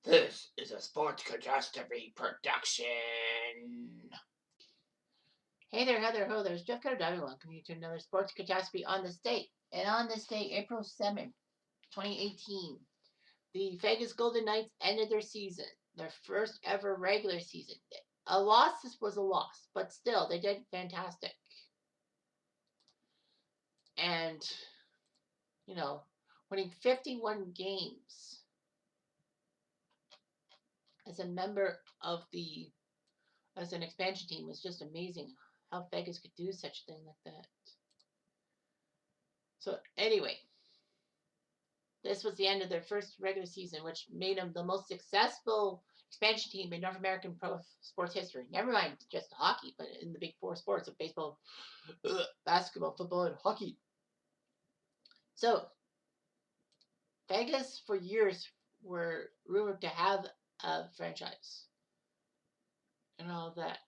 This is a Sports Catastrophe production. Hey there, Heather, ho, there's Jeff Cutter Diving. Welcome you to another Sports Catastrophe on this date. And on this day, April 7th, 2018, the Vegas Golden Knights ended their season, their first ever regular season. A loss was a loss, but still, they did fantastic. And, winning 51 games as a member of as an expansion team was just amazing how Vegas could do such a thing like that. So, anyway, this was the end of their first regular season, which made them the most successful expansion team in North American pro sports history. Never mind just hockey, but in the big four sports of baseball, basketball, football, and hockey. So, Vegas for years were rumored to have a franchise and all that.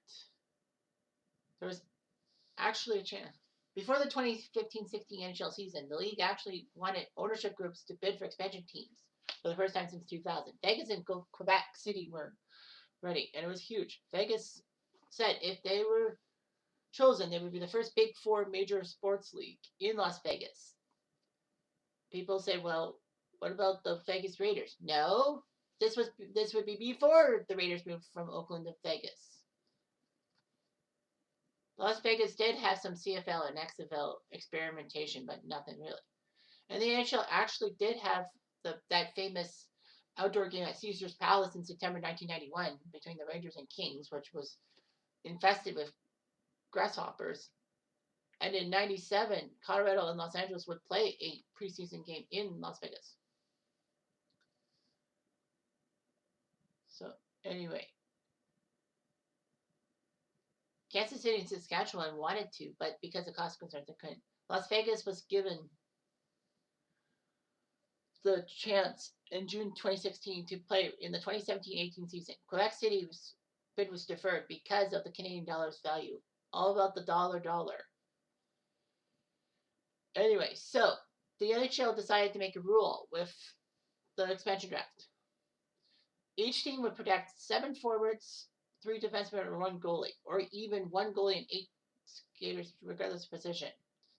There was actually a chance. Before the 2015-16 NHL season, the league actually wanted ownership groups to bid for expansion teams for the first time since 2000. Vegas and Quebec City were ready, and it was huge. Vegas said if they were chosen, they would be the first Big Four major sports league in Las Vegas. People say, well, what about the Vegas Raiders? No, this would be before the Raiders moved from Oakland to Vegas. Las Vegas did have some CFL and XFL experimentation, but nothing really. And the NHL actually did have that famous outdoor game at Caesar's Palace in September 1991 between the Rangers and Kings, which was infested with grasshoppers. And in 97, Colorado and Los Angeles would play a preseason game in Las Vegas. So, anyway, Kansas City and Saskatchewan wanted to, but because of cost concerns, they couldn't. Las Vegas was given the chance in June 2016 to play in the 2017-18 season. Quebec City's bid was deferred because of the Canadian dollar's value. All about the dollar. Anyway, so the NHL decided to make a rule with the expansion draft. Each team would protect 7 forwards, 3 defensemen, and 1 goalie, or even 1 goalie and 8 skaters, regardless of position.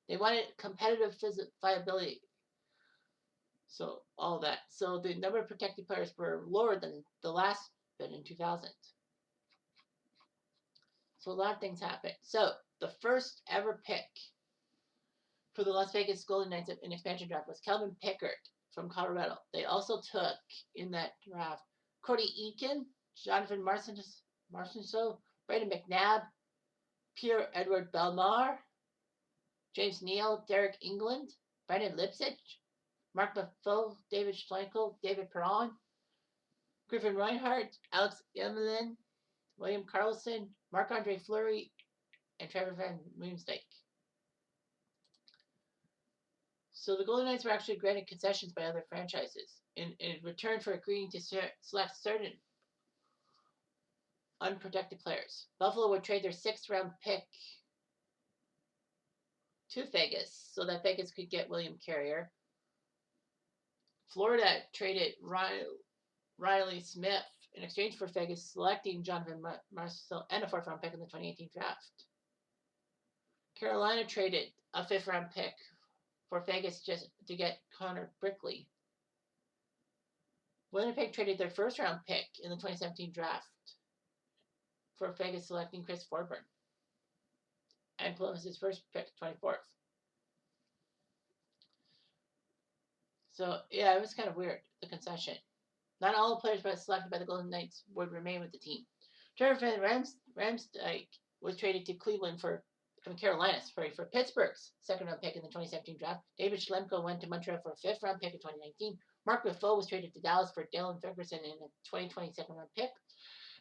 They wanted competitive viability. So, all that. So, the number of protected players were lower than the last bid in 2000. So, a lot of things happened. So, the first ever pick for the Las Vegas Golden Knights in expansion draft was Calvin Pickard from Colorado. They also took in that draft Cody Eakin, Jonathan Marcinso, Brandon McNabb, Pierre-Edouard Bellemare, James Neal, Derek England, Brandon Lipsitch, Mark Buffo, David Schlenkel, David Perron, Griffin Reinhardt, Alex Emelin, William Karlsson, Marc-Andre Fleury, and Trevor Van Moonsteak. So the Golden Knights were actually granted concessions by other franchises in return for agreeing to select certain unprotected players. Buffalo would trade their 6th round pick to Vegas so that Vegas could get William Carrier. Florida traded Riley Smith in exchange for Vegas selecting Jonathan Marcel and a 4th round pick in the 2018 draft. Carolina traded a 5th round pick for Vegas just to get Connor Brickley. Winnipeg traded their 1st round pick in the 2017 draft for Vegas selecting Chris Forburn. And Columbus's first pick, 24th. So, yeah, it was kind of weird, the concession. Not all the players selected by the Golden Knights would remain with the team. Trevor Van Riemsdyk was traded to Cleveland for Pittsburgh's 2nd round pick in the 2017 draft. David Schlemko went to Montreal for a 5th round pick in 2019. Mark Buffo was traded to Dallas for Dylan Ferguson in a 2020 2nd round pick.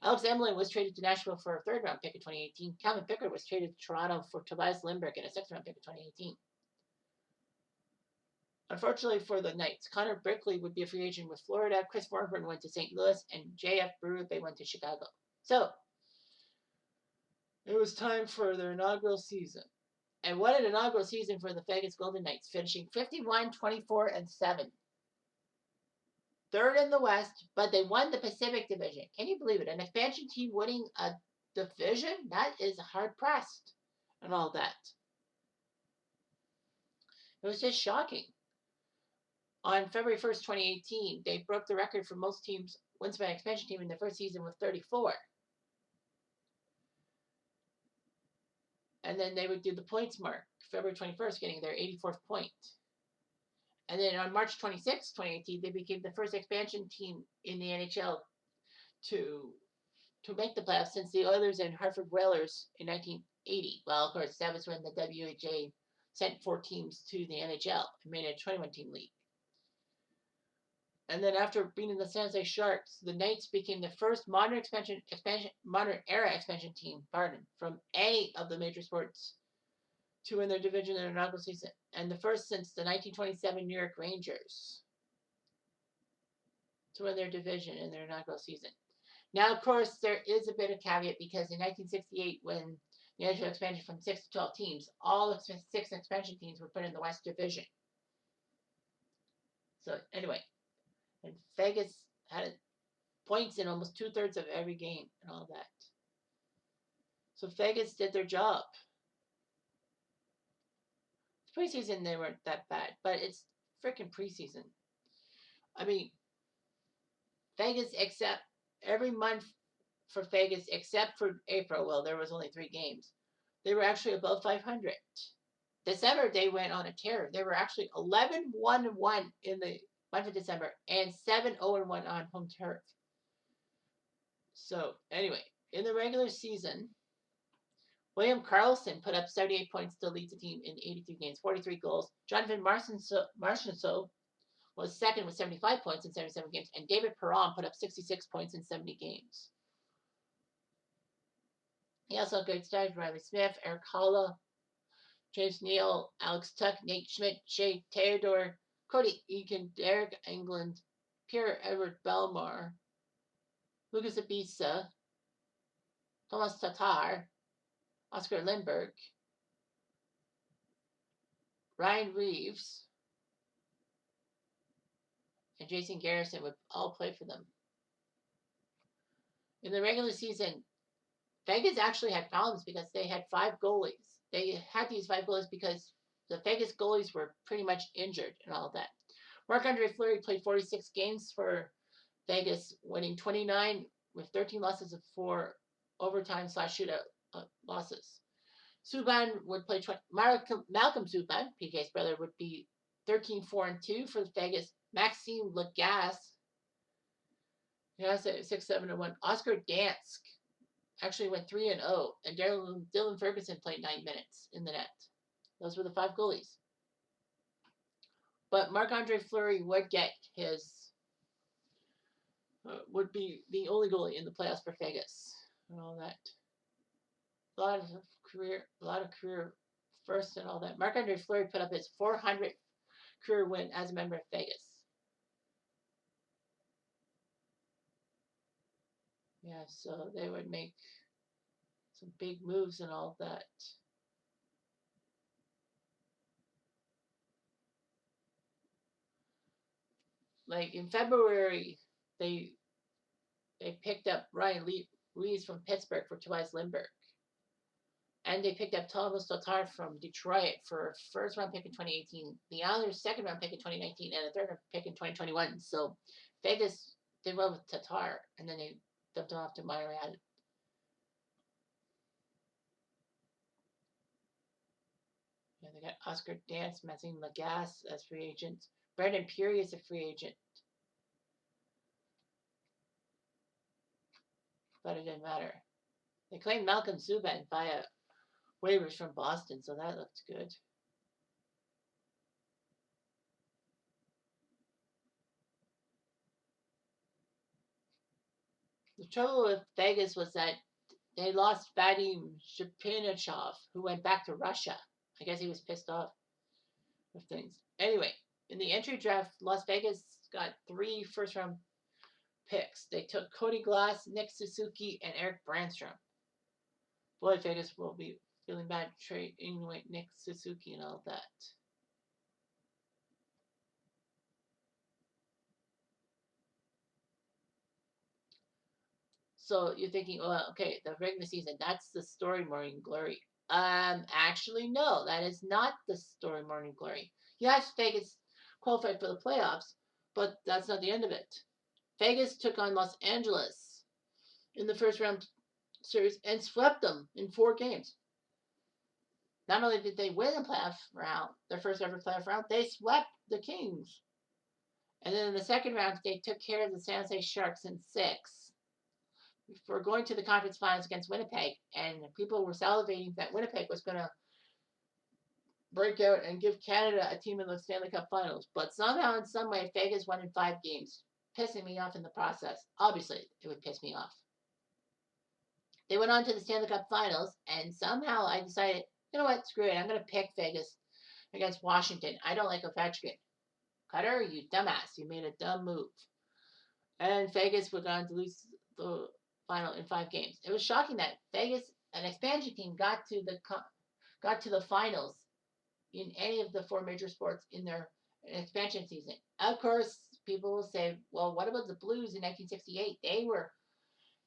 Alex Emelin was traded to Nashville for a 3rd round pick in 2018. Calvin Pickard was traded to Toronto for Tobias Lindbergh in a 6th round pick in 2018. Unfortunately for the Knights, Connor Brickley would be a free agent with Florida. Chris Forburn went to St. Louis, and J.F. Berube went to Chicago. So, it was time for their inaugural season. And what an inaugural season for the Vegas Golden Knights, finishing 51-24-7. third in the West, but they won the Pacific Division. Can you believe it? An expansion team winning a division? That is hard pressed and all that. It was just shocking. On February 1st, 2018, they broke the record for most teams wins by an expansion team in the first season with 34. And then they would do the points mark, February 21st, getting their 84th point. And then on March 26, 2018, they became the first expansion team in the NHL to make the playoffs since the Oilers and Hartford Whalers in 1980. Well, of course, that was when the WHA sent 4 teams to the NHL and made it a 21-team league. And then after beating the San Jose Sharks, the Knights became the first modern era expansion team, from any of the major sports to win their division in their inaugural season, and the first since the 1927 New York Rangers to win their division in their inaugural season. Now, of course, there is a bit of caveat because in 1968, when the NHL expanded from 6 to 12 teams, all 6 expansion teams were put in the West Division. So anyway, and Vegas had points in almost 2/3 of every game and all that. So Vegas did their job. Preseason, they weren't that bad, but it's freaking preseason. I mean, Vegas, except every month for Vegas, except for April, well, there was only 3 games. They were actually above 500. December, they went on a tear. They were actually 11-1-1 in the month of December and 7-0-1 on home turf. So, anyway, in the regular season, William Karlsson put up 78 points to lead the team in 82 games, 43 goals. Jonathan Marchessault was second with 75 points in 77 games, and David Perron put up 66 points in 70 games. He also had great stats: Riley Smith, Eric Holla, James Neal, Alex Tuck, Nate Schmidt, Shea Theodore, Cody Eakin, Derek England, Pierre-Edouard Bellemare, Lucas Abisa, Thomas Tatar, Oscar Lindbergh, Ryan Reeves, and Jason Garrison would all play for them. In the regular season, Vegas actually had problems because they had 5 goalies. They had these 5 goalies because the Vegas goalies were pretty much injured and all that. Marc-Andre Fleury played 46 games for Vegas, winning 29 with 13 losses of 4 overtime/shootout losses. Subban would play Malcolm Subban, PK's brother, would be 13-4-2 for Vegas. Maxime Lagasse, yeah, 6-7-1. Oscar Dansk actually went 3-0, and Dylan Ferguson played 9 minutes in the net. Those were the 5 goalies. But Marc-Andre Fleury would get his would be the only goalie in the playoffs for Vegas and all that. A lot of career first and all that. Marc-Andre Fleury put up his 400th career win as a member of Vegas. Yeah, so they would make some big moves and all that. Like in February, they picked up Ryan Reeves from Pittsburgh for Tobias Lindbergh. And they picked up Thomas Tatar from Detroit for a first-round pick in 2018, the Islanders' second-round pick in 2019, and a third-round pick in 2021. So Vegas did well with Tatar, and then they dumped him off to Montreal. Yeah, they got Oscar Dansk, Maxime Lagasse as free agents. Brandon Peary is a free agent. But it didn't matter. They claimed Malcolm Subban via waivers from Boston, so that looked good. The trouble with Vegas was that they lost Vadim Shapinichov, who went back to Russia. I guess he was pissed off with things. Anyway, in the entry draft, Las Vegas got 3 first-round picks. They took Cody Glass, Nick Suzuki, and Eric Brandstrom. Boy, Vegas will be feeling bad trading with Nick Suzuki and all that. So you're thinking, well, okay, the regular season, that's the story morning glory. Actually, no, that is not the story morning glory. Yes, Vegas qualified for the playoffs, but that's not the end of it. Vegas took on Los Angeles in the first round series and swept them in 4 games. Not only did they win the playoff round, their first ever playoff round, they swept the Kings. And then in the second round, they took care of the San Jose Sharks in 6 before going to the conference finals against Winnipeg. And people were salivating that Winnipeg was going to break out and give Canada a team in the Stanley Cup finals. But somehow, in some way, Vegas won in 5 games, pissing me off in the process. Obviously, it would piss me off. They went on to the Stanley Cup finals, and somehow I decided, you know what, screw it. I'm going to pick Vegas against Washington. I don't like Ovechkin. Cutter, you dumbass. You made a dumb move. And Vegas were going to lose the final in 5 games. It was shocking that Vegas, an expansion team, got to the finals in any of the 4 major sports in their expansion season. Of course, people will say, well, what about the Blues in 1968? They were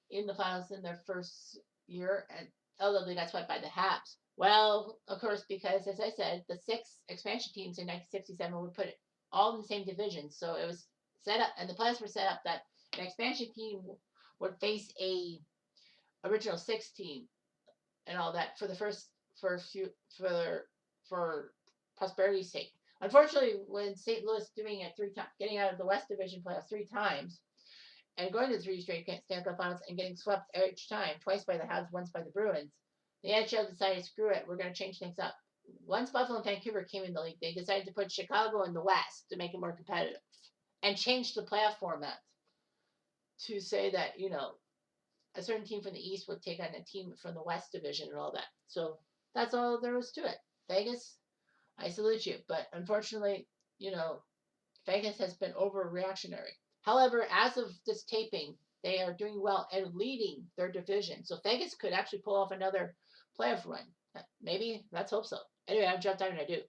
in the finals in their first year, and although they got swept by the Habs. Well, of course, because as I said, the 6 expansion teams in 1967 were put all in the same division, so it was set up, and the plans were set up that an expansion team would face a original 6 team and all that for the for prosperity's sake. Unfortunately, when St. Louis doing it 3 times, getting out of the West Division playoffs 3 times, and going to 3 straight Stanley Cup Finals and getting swept each time, twice by the Habs, once by the Bruins, the NHL decided, screw it, we're going to change things up. Once Buffalo and Vancouver came in the league, they decided to put Chicago in the West to make it more competitive and change the playoff format to say that, a certain team from the East would take on a team from the West Division and all that. So that's all there was to it. Vegas, I salute you. But unfortunately, Vegas has been overreactionary. However, as of this taping, they are doing well and leading their division. So Vegas could actually pull off another playoff run. Maybe. Let's hope so. Anyway, I'm Jeff Diamond. I do.